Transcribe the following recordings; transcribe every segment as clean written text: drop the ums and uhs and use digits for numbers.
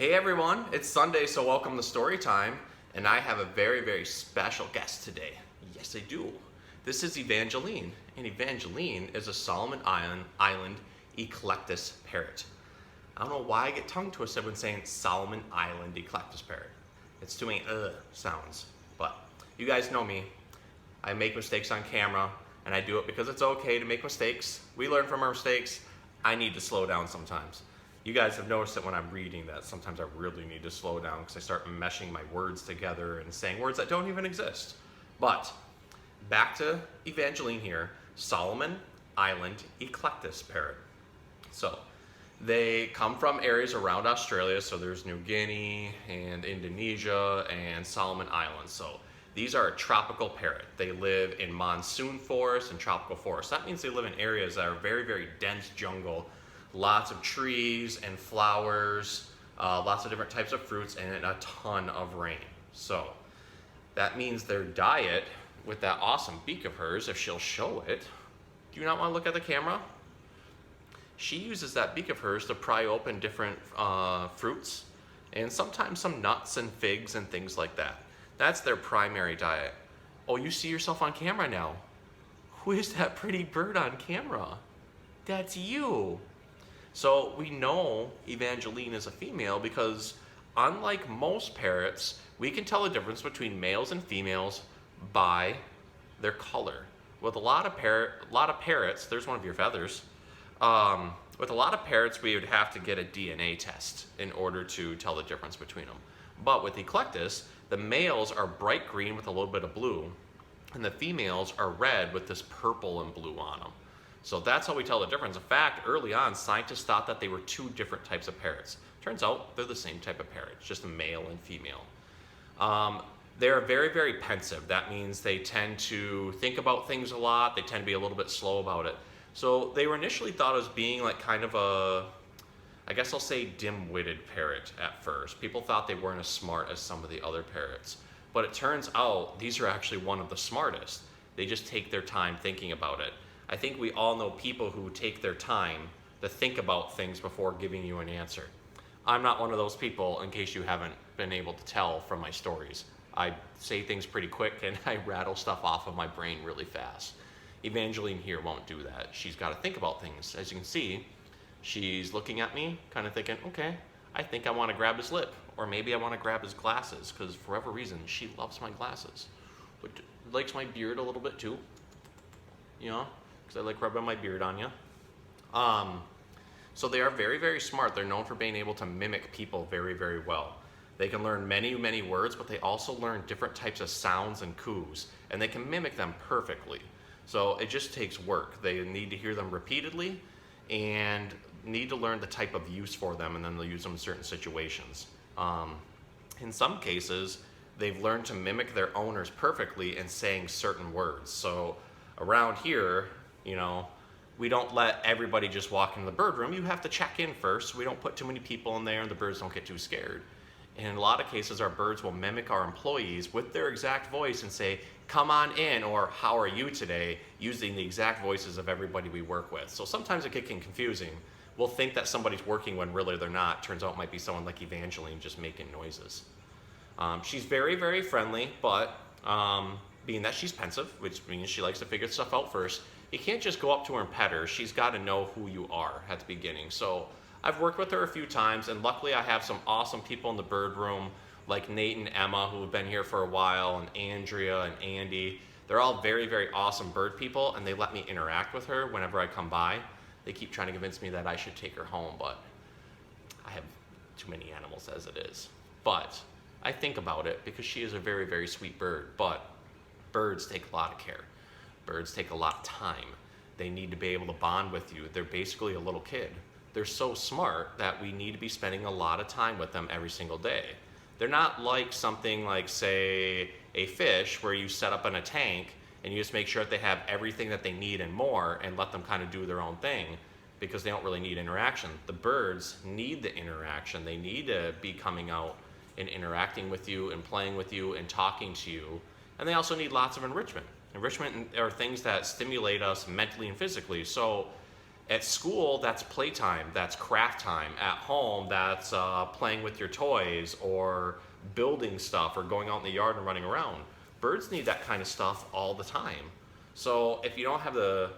Hey everyone, it's Sunday, so welcome to Storytime, and I have a very, very special guest today. Yes, I do. This is Evangeline, and Evangeline is a Solomon Island Eclectus parrot. I don't know why I get tongue twisted when saying Solomon Island Eclectus parrot. It's doing sounds, but you guys know me. I make mistakes on camera, and I do it because it's okay to make mistakes. We learn from our mistakes. I need to slow down sometimes. You guys have noticed that when I'm reading that sometimes I really need to slow down because I start meshing my words together and saying words that don't even exist. But back to Evangeline here, Solomon Island Eclectus parrot. So they come from areas around Australia, so there's New Guinea and Indonesia and Solomon Islands. So these are a tropical parrot. They live in monsoon forests and tropical forests. That means they live in areas that are very, very dense jungle. Lots of trees and flowers, lots of different types of fruits, and a ton of rain. So that means their diet, with that awesome beak of hers, if she'll show it, do you not want to look at the camera? She uses that beak of hers to pry open different fruits, and sometimes some nuts and figs and things like that. That's their primary diet. Oh, you see yourself on camera now. Who is that pretty bird on camera? That's you. So we know Evangeline is a female because unlike most parrots, we can tell the difference between males and females by their color. With a lot of parrots, there's one of your feathers. With a lot of parrots, we would have to get a DNA test in order to tell the difference between them. But with Eclectus, the males are bright green with a little bit of blue, and the females are red with this purple and blue on them. So that's how we tell the difference. In fact, early on, scientists thought that they were two different types of parrots. Turns out they're the same type of parrot, just a male and female. They're very, very pensive. That means they tend to think about things a lot. They tend to be a little bit slow about it. So they were initially thought as being like kind of a, I guess I'll say dim-witted parrot at first. People thought they weren't as smart as some of the other parrots. But it turns out these are actually one of the smartest. They just take their time thinking about it. I think we all know people who take their time to think about things before giving you an answer. I'm not one of those people, in case you haven't been able to tell from my stories. I say things pretty quick and I rattle stuff off of my brain really fast. Evangeline here won't do that. She's got to think about things. As you can see, she's looking at me, kind of thinking, okay, I think I want to grab his lip, or maybe I want to grab his glasses, because for whatever reason, she loves my glasses. But likes my beard a little bit too, you know? Because I like rubbing my beard on you. So they are very, very smart. They're known for being able to mimic people very, very well. They can learn many, many words, but they also learn different types of sounds and coos, and they can mimic them perfectly. So it just takes work. They need to hear them repeatedly and need to learn the type of use for them, and then they'll use them in certain situations. In some cases, they've learned to mimic their owners perfectly in saying certain words. So around here, you know, we don't let everybody just walk into the bird room. You have to check in first. We don't put too many people in there and the birds don't get too scared. And in a lot of cases, our birds will mimic our employees with their exact voice and say, come on in, or how are you today, using the exact voices of everybody we work with. So sometimes it can get confusing. We'll think that somebody's working when really they're not. Turns out it might be someone like Evangeline just making noises. She's very, very friendly, but being that she's pensive, which means she likes to figure stuff out first, you can't just go up to her and pet her. She's got to know who you are at the beginning. So I've worked with her a few times, and luckily I have some awesome people in the bird room, like Nate and Emma, who have been here for a while, and Andrea and Andy. They're all very, very awesome bird people, and they let me interact with her whenever I come by. They keep trying to convince me that I should take her home, but I have too many animals as it is. But I think about it because she is a very, very sweet bird, but birds take a lot of care. Birds take a lot of time. They need to be able to bond with you. They're basically a little kid. They're so smart that we need to be spending a lot of time with them every single day. They're not like something like, say, a fish where you set up in a tank and you just make sure that they have everything that they need and more and let them kind of do their own thing because they don't really need interaction. The birds need the interaction. They need to be coming out and interacting with you and playing with you and talking to you. And they also need lots of enrichment. Enrichment are things that stimulate us mentally and physically. So At school, that's playtime, that's craft time. At home, that's playing with your toys or building stuff or going out in the yard and running around. Birds need that kind of stuff all the time. So if you don't have the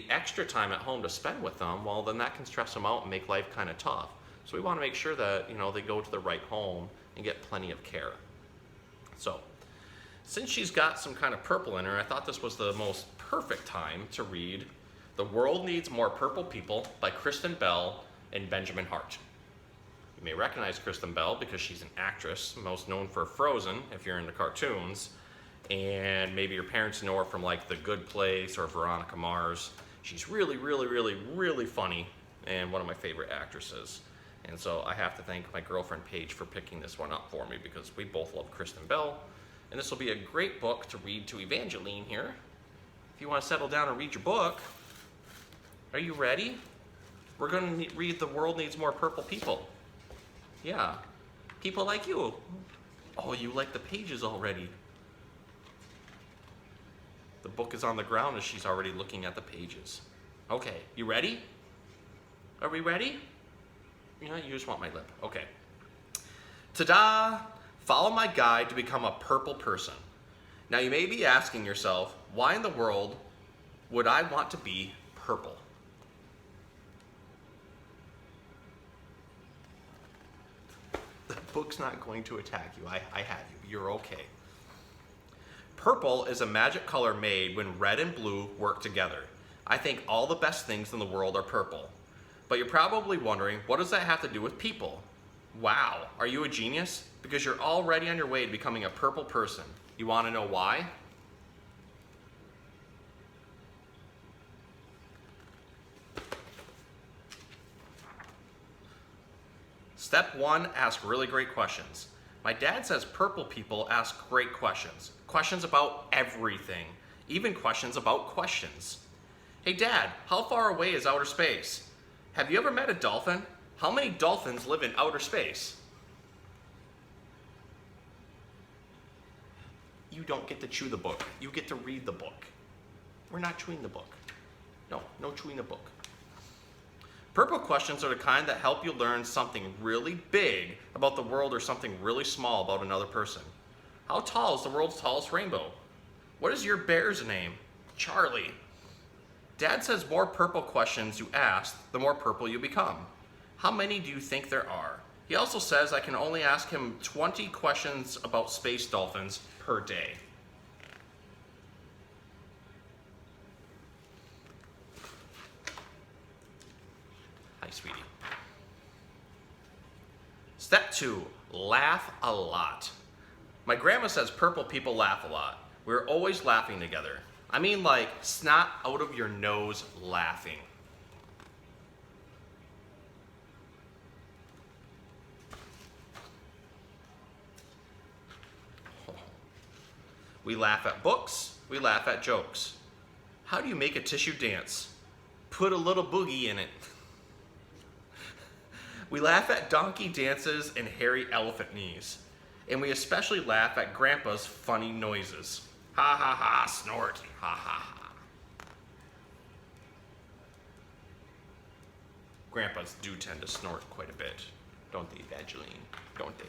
extra time at home to spend with them, well, then that can stress them out and make life kind of tough. So we want to make sure that, they go to the right home and get plenty of care. So since she's got some kind of purple in her, I thought this was the most perfect time to read The World Needs More Purple People by Kristen Bell and Benjamin Hart. You may recognize Kristen Bell because she's an actress, most known for Frozen, if you're into cartoons, and maybe your parents know her from like The Good Place or Veronica Mars. She's really, really, really, really funny and one of my favorite actresses. And so I have to thank my girlfriend Paige for picking this one up for me because we both love Kristen Bell. And this will be a great book to read to Evangeline here. If you want to settle down and read your book, are you ready? We're going to read The World Needs More Purple People. Yeah, people like you. Oh, you like the pages already. The book is on the ground as she's already looking at the pages. Okay, you ready? Are we ready? You just want my lip. Okay. Ta-da! Follow my guide to become a purple person. Now you may be asking yourself, why in the world would I want to be purple? The book's not going to attack you. I have you. You're okay. Purple is a magic color made when red and blue work together. I think all the best things in the world are purple. But you're probably wondering, what does that have to do with people? Wow, are you a genius? Because you're already on your way to becoming a purple person. You want to know why? Step 1, ask really great questions. My dad says purple people ask great questions. Questions about everything. Even questions about questions. Hey Dad, how far away is outer space? Have you ever met a dolphin? How many dolphins live in outer space? You don't get to chew the book. You get to read the book. We're not chewing the book. No chewing the book. Purple questions are the kind that help you learn something really big about the world or something really small about another person. How tall is the world's tallest rainbow? What is your bear's name? Charlie. Dad says more purple questions you ask, the more purple you become. How many do you think there are? He also says I can only ask him 20 questions about space dolphins per day. Hi, sweetie. Step 2, laugh a lot. My grandma says purple people laugh a lot. We're always laughing together. I mean like snot out of your nose laughing. We laugh at books, we laugh at jokes. How do you make a tissue dance? Put a little boogie in it. We laugh at donkey dances and hairy elephant knees. And we especially laugh at Grandpa's funny noises. Ha ha ha, snort, ha ha ha. Grandpas do tend to snort quite a bit, don't they, Evangeline? Don't they?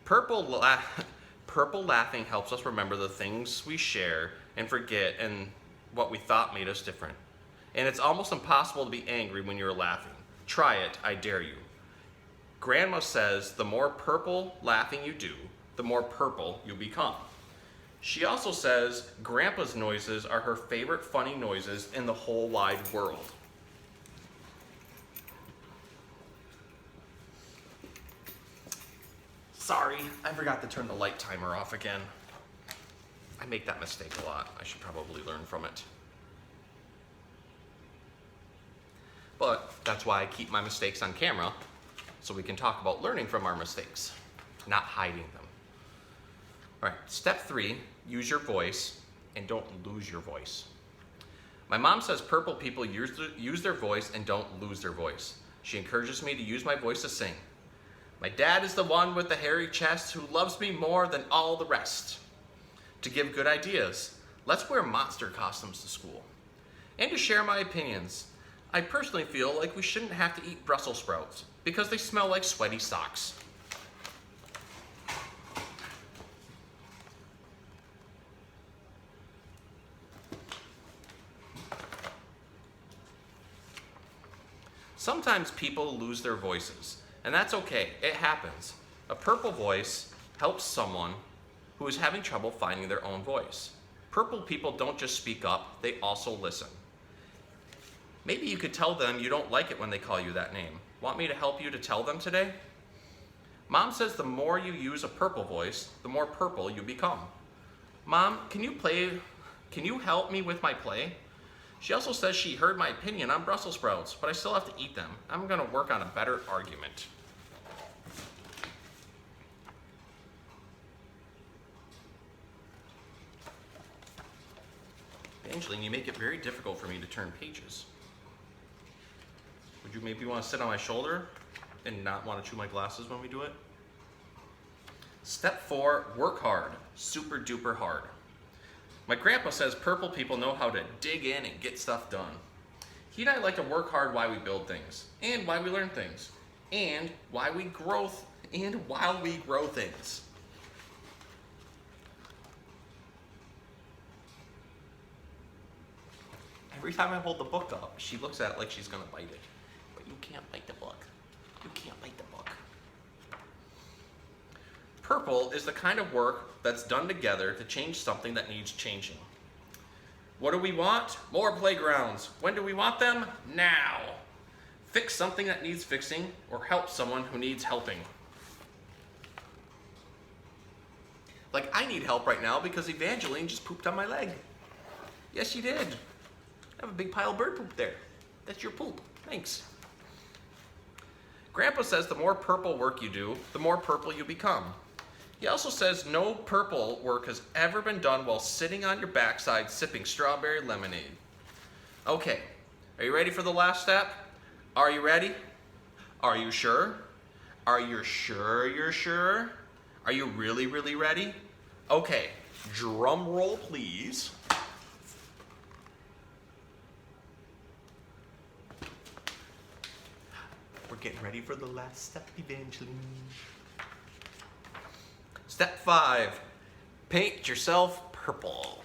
Purple laughing helps us remember the things we share and forget and what we thought made us different. And it's almost impossible to be angry when you're laughing. Try it, I dare you. Grandma says the more purple laughing you do, the more purple you become. She also says Grandpa's noises are her favorite funny noises in the whole wide world. Sorry, I forgot to turn the light timer off again. I make that mistake a lot. I should probably learn from it. But that's why I keep my mistakes on camera, so we can talk about learning from our mistakes, not hiding them. All right, step 3, use your voice and don't lose your voice. My mom says purple people use their voice and don't lose their voice. She encourages me to use my voice to sing. My dad is the one with the hairy chest who loves me more than all the rest. To give good ideas, let's wear monster costumes to school. and to share my opinions. I personally feel like we shouldn't have to eat Brussels sprouts because they smell like sweaty socks. Sometimes people lose their voices, and that's okay, it happens. A purple voice helps someone who is having trouble finding their own voice. Purple people don't just speak up, they also listen. Maybe you could tell them you don't like it when they call you that name. Want me to help you to tell them today? Mom says the more you use a purple voice, the more purple you become. Mom, can you help me with my play? She also says she heard my opinion on Brussels sprouts, but I still have to eat them. I'm gonna work on a better argument. Evangeline, you make it very difficult for me to turn pages. Would you maybe want to sit on my shoulder and not want to chew my glasses when we do it? Step 4, work hard. Super duper hard. My grandpa says purple people know how to dig in and get stuff done. He and I like to work hard while we build things, and while we learn things, and while we grow things. Every time I hold the book up, she looks at it like she's gonna bite it. But you can't bite the book. You can't bite the book. Purple is the kind of work that's done together to change something that needs changing. What do we want? More playgrounds. When do we want them? Now. Fix something that needs fixing, or help someone who needs helping. Like I need help right now because Evangeline just pooped on my leg. Yes, she did. I have a big pile of bird poop there. That's your poop. Thanks. Grandpa says the more purple work you do, the more purple you become. He also says no purple work has ever been done while sitting on your backside sipping strawberry lemonade. Okay, are you ready for the last step? Are you ready? Are you sure? Are you sure you're sure? Are you really, really ready? Okay, drum roll please. We're getting ready for the last step, Evangeline. Step 5, paint yourself purple.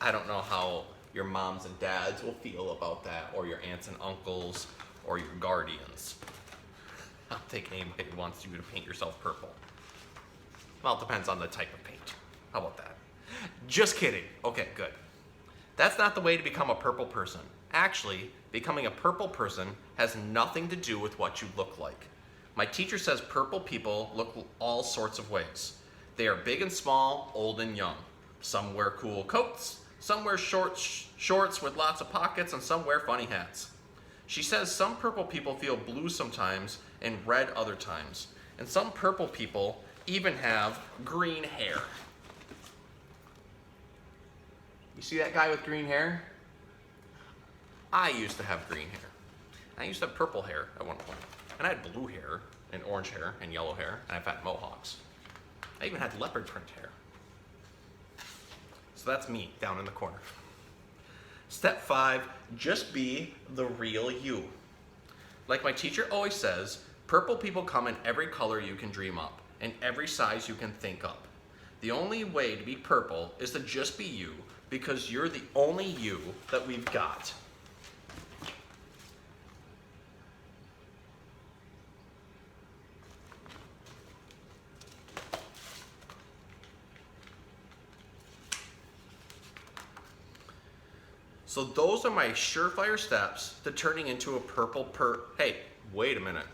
I don't know how your moms and dads will feel about that, or your aunts and uncles, or your guardians. I don't think anybody wants you to paint yourself purple. Well, it depends on the type of paint. How about that? Just kidding. Okay, good. That's not the way to become a purple person. Actually, becoming a purple person has nothing to do with what you look like. My teacher says purple people look all sorts of ways. They are big and small, old and young. Some wear cool coats, some wear shorts with lots of pockets, and some wear funny hats. She says some purple people feel blue sometimes and red other times. And some purple people even have green hair. You see that guy with green hair? I used to have green hair. I used to have purple hair at one point. And I had blue hair, and orange hair, and yellow hair, and I've had mohawks. I even had leopard print hair. So that's me down in the corner. Step 5, just be the real you. Like my teacher always says, purple people come in every color you can dream up, and every size you can think up. The only way to be purple is to just be you, because you're the only you that we've got. So those are my surefire steps to turning into a purple Hey, wait a minute.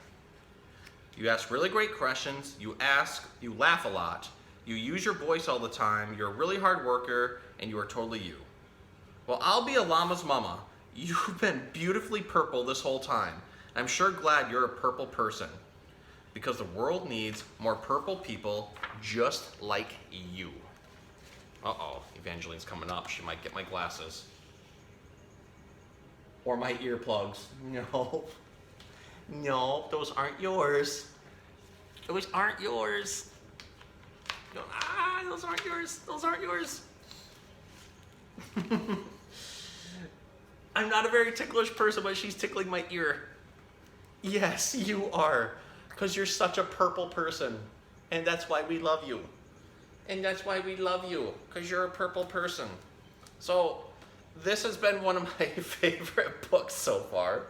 You ask really great questions, you laugh a lot, you use your voice all the time, you're a really hard worker, and you are totally you. Well, I'll be a llama's mama. You've been beautifully purple this whole time. I'm sure glad you're a purple person, because the world needs more purple people just like you. Uh-oh, Evangeline's coming up. She might get my glasses. Or my earplugs. No. No, those aren't yours. Those aren't yours. No, those aren't yours. Those aren't yours. I'm not a very ticklish person, but she's tickling my ear. Yes, you are. Because you're such a purple person. And that's why we love you. And that's why we love you. Because you're a purple person. So, this has been one of my favorite books so far.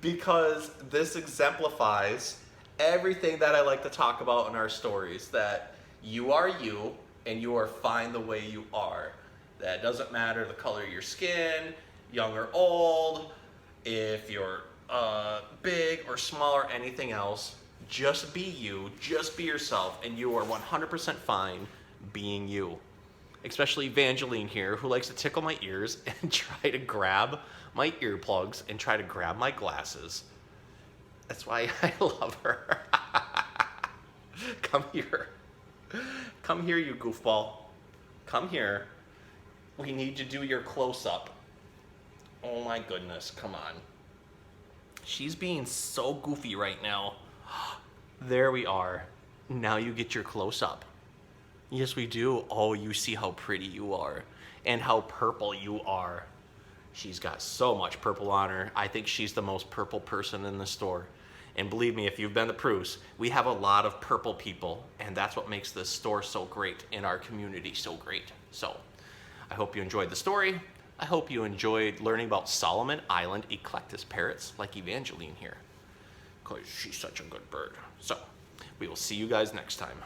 Because this exemplifies everything that I like to talk about in our stories. That you are you, and you are fine the way you are. That doesn't matter the color of your skin, young or old, if you're big or small or anything else. Just be you, just be yourself, and you are 100% fine being you. Especially Evangeline here, who likes to tickle my ears and try to grab my earplugs and try to grab my glasses. That's why I love her. Come here. Come here, you goofball. Come here. We need to do your close-up. Oh my goodness, come on. She's being so goofy right now. There we are. Now you get your close-up. Yes, we do. Oh, you see how pretty you are and how purple you are. She's got so much purple on her. I think she's the most purple person in the store. And believe me, if you've been to Prue's, we have a lot of purple people, and that's what makes this store so great and our community so great. So, I hope you enjoyed the story. I hope you enjoyed learning about Solomon Island Eclectus parrots like Evangeline here, because she's such a good bird. So, we will see you guys next time.